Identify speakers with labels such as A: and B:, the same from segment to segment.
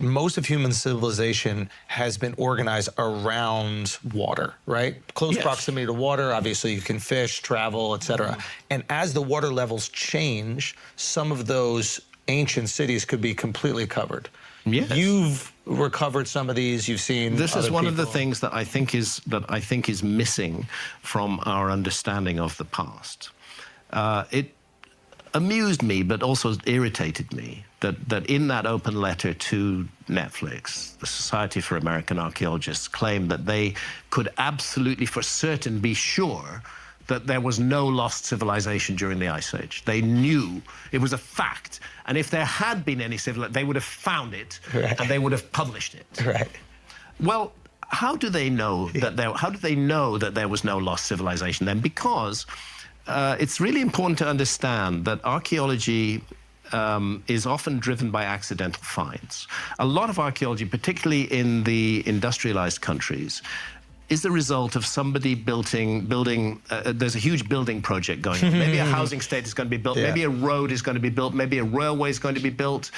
A: most of human civilization has been organized around water, right? Close proximity to water, obviously you can fish, travel, etc. And as the water levels change, some of those ancient cities could be completely covered.
B: Yes.
A: You've recovered some of these, you've seen
B: This is one of the
A: people.
B: things that I think is missing from our understanding of the past. It amused me, but also irritated me, that in that open letter to Netflix, the Society for American Archaeologists claimed that they could absolutely for certain be sure that there was no lost civilization during the Ice Age. They knew, it was a fact. And if there had been any civilization, they would have found it, and they would have published it.
A: Right.
B: Well, how do they know that there was no lost civilization then? Because it's really important to understand that archaeology is often driven by accidental finds. A lot of archaeology, particularly in the industrialized countries, is the result of somebody building there's a huge building project going on. Maybe a housing estate is going to be built, maybe a road is going to be built, maybe a railway is going to be built,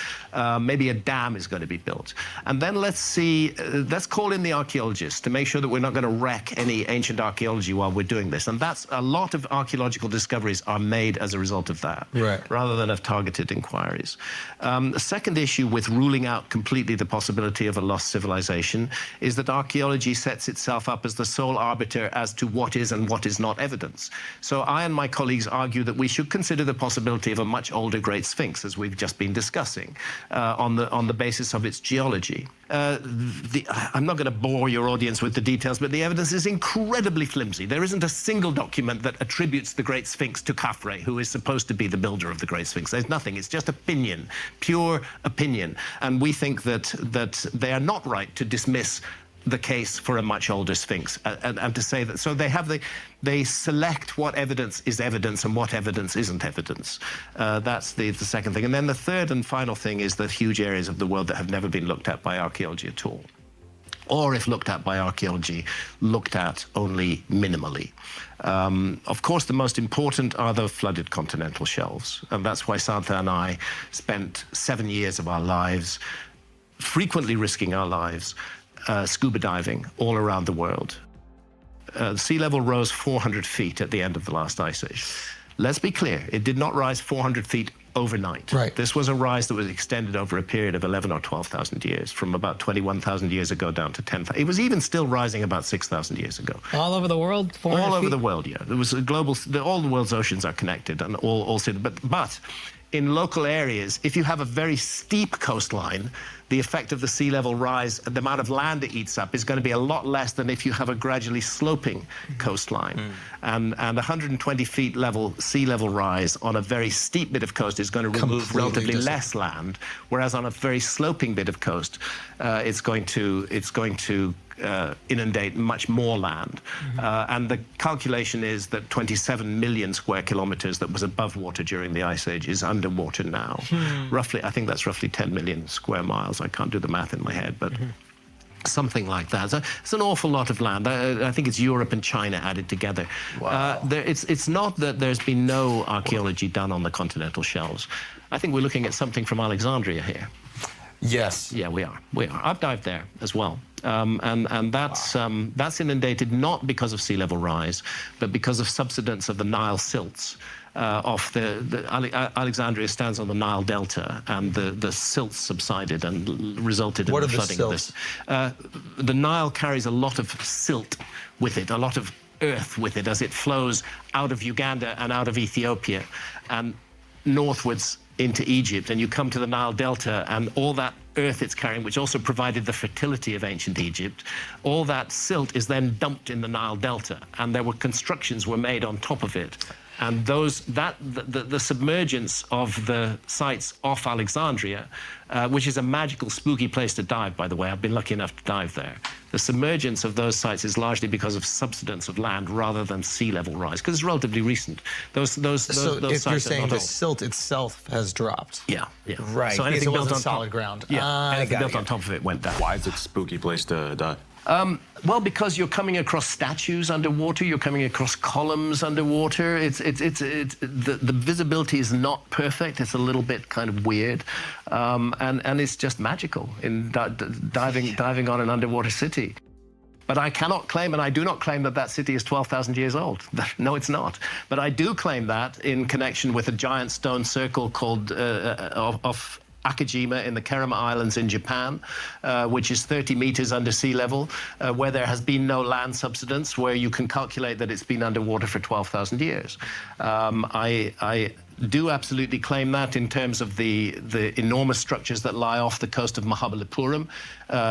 B: maybe a dam is going to be built. And then let's call in the archaeologists to make sure that we're not going to wreck any ancient archaeology while we're doing this. And that's a lot of archaeological discoveries are made as a result of that, rather than of targeted inquiries. The second issue with ruling out completely the possibility of a lost civilization is that archaeology sets itself up as the sole arbiter as to what is and what is not evidence. So I and my colleagues argue that we should consider the possibility of a much older Great Sphinx, as we've just been discussing, on the basis of its geology. I'm not going to bore your audience with the details, but the evidence is incredibly flimsy. There isn't a single document that attributes the Great Sphinx to Khafre, who is supposed to be the builder of the Great Sphinx. There's nothing. It's just opinion, pure opinion. And we think that they are not right to dismiss the case for a much older Sphinx, and to say that, so they select what evidence is evidence and what evidence isn't evidence. That's the second thing. And then the third and final thing is the huge areas of the world that have never been looked at by archaeology at all. Or if looked at by archaeology, looked at only minimally. Of course, the most important are the flooded continental shelves. And that's why Santa and I spent 7 years of our lives, frequently risking our lives, scuba diving all around the world. Sea level rose 400 feet at the end of the last ice age. Let's be clear, it did not rise 400 feet overnight.
A: Right.
B: This was a rise that was extended over a period of 11 or 12,000 years, from about 21,000 years ago down to 10,000. It was even still rising about 6,000 years ago.
C: All over the world?
B: All over the world, yeah. There was a global, all the world's oceans are connected, and but in local areas, if you have a very steep coastline, the effect of the sea level rise, the amount of land it eats up, is going to be a lot less than if you have a gradually sloping coastline. And 120 feet sea level rise on a very steep bit of coast is going to remove relatively less land, whereas on a very sloping bit of coast, it's going to inundate much more land. And the calculation is that 27 million square kilometers that was above water during the Ice Age is underwater now. Roughly, I think that's roughly 10 million square miles. I can't do the math in my head, but something like that. So it's an awful lot of land. I think it's Europe and China added together.
A: Wow.
B: It's not that there's been no archaeology done on the continental shelves. I think we're looking at something from Alexandria here.
A: Yes.
B: Yeah, we are. I've dived there as well. And that's inundated not because of sea level rise, but because of subsidence of the Nile silts. Alexandria stands on the Nile Delta, and the silts subsided and resulted in the flooding of this. The Nile carries a lot of silt with it, a lot of earth with it, as it flows out of Uganda and out of Ethiopia and northwards into Egypt, and you come to the Nile Delta, and all that earth it's carrying, which also provided the fertility of ancient Egypt, all that silt is then dumped in the Nile Delta, and there were constructions were made on top of it. And the submergence of the sites off Alexandria, which is a magical, spooky place to dive, by the way. I've been lucky enough to dive there. The submergence of those sites is largely because of subsidence of land rather than sea level rise, because it's relatively recent. Those
A: so if
B: sites
A: you're saying the
B: old.
A: silt itself has dropped.
B: Yeah.
A: Right.
B: So anything
A: it
B: built
A: wasn't
B: on
A: solid ground.
B: Yeah. Anything built on top of it went down.
D: Why is it a spooky place to dive?
B: Well, because you're coming across statues underwater, you're coming across columns underwater. The visibility is not perfect. It's a little bit kind of weird, and it's just magical in diving on an underwater city. But I cannot claim, and I do not claim that that city is 12,000 years old. No, it's not. But I do claim that in connection with a giant stone circle called of Akajima in the Kerama Islands in Japan, which is 30 meters under sea level, where there has been no land subsidence, where you can calculate that it's been underwater for 12,000 years. I do absolutely claim that in terms of the enormous structures that lie off the coast of Mahabalipuram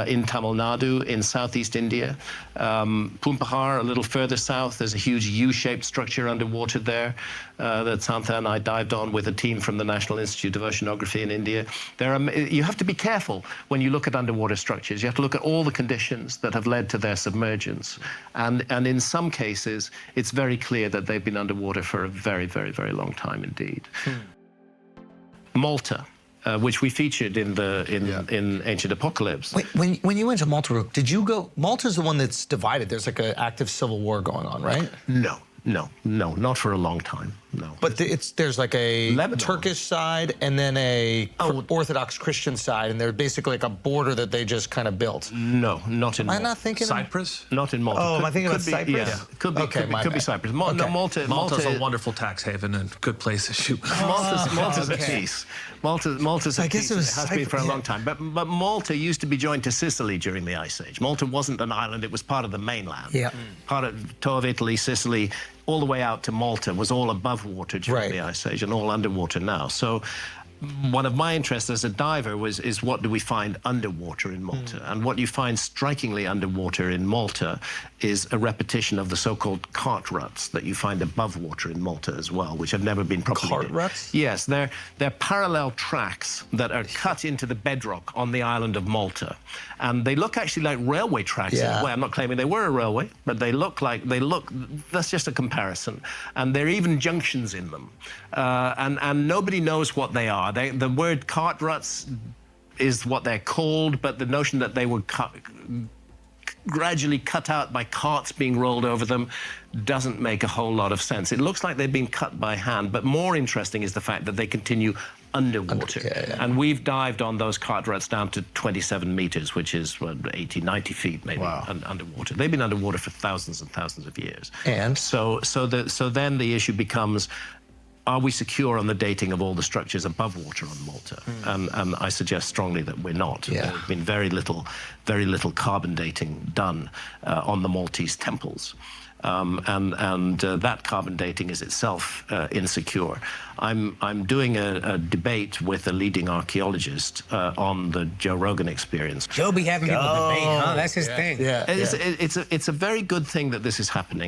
B: in Tamil Nadu, in southeast India. Pumpahar, a little further south, there's a huge U-shaped structure underwater there that Santha and I dived on with a team from the National Institute of Oceanography in India. You have to be careful when you look at underwater structures. You have to look at all the conditions that have led to their submergence. And in some cases, it's very clear that they've been underwater for a very, very, very long time indeed. Malta, which we featured in Ancient Apocalypse.
A: Wait, when you went to Malta, did you go? Malta's the one that's divided. There's like an active civil war going on, right?
B: No, not for a long time. No.
A: But there's like a
B: Lebanon.
A: Turkish side and then a Orthodox Christian side, and they're basically like a border that they just kind of built.
B: No, not in Malta.
A: Am I not thinking
C: Cyprus?
B: Not in Malta.
A: Oh, am I thinking about Cyprus?
B: Yeah, could be.
A: Okay,
B: could be Cyprus. No,
C: Malta's a wonderful tax haven and good place to shoot.
B: Malta's a piece. Malta's a piece. It has been for a long time. But Malta used to be joined to Sicily during the Ice Age. Malta wasn't an island; it was part of the mainland.
A: Yeah.
B: Part of toe of Italy, Sicily, all the way out to Malta was all above water during the Ice Age and all underwater now. So one of my interests as a diver is what do we find underwater in Malta? And what you find strikingly underwater in Malta is a repetition of the so-called cart ruts that you find above water in Malta as well, which have never been properly...
A: Cart ruts?
B: Yes, they're parallel tracks that are cut into the bedrock on the island of Malta. And they look actually like railway tracks in a way. I'm not claiming they were a railway, but they look, that's just a comparison. And there are even junctions in them. And nobody knows what they are. The word cart ruts is what they're called, but the notion that they were gradually cut out by carts being rolled over them doesn't make a whole lot of sense. It looks like they've been cut by hand, but more interesting is the fact that they continue underwater. And we've dived on those cart ruts down to 27 meters, which is 80, 90 feet maybe underwater. They've been underwater for thousands and thousands of years.
A: And?
B: So then the issue becomes, are we secure on the dating of all the structures above water on Malta? And I suggest strongly that we're not. There's been very little carbon dating done on the Maltese temples. That carbon dating is itself insecure. I'm doing a debate with a leading archaeologist on the Joe Rogan experience.
D: Joe be having people debate, huh? That's his thing.
B: It's a very good thing that this is happening.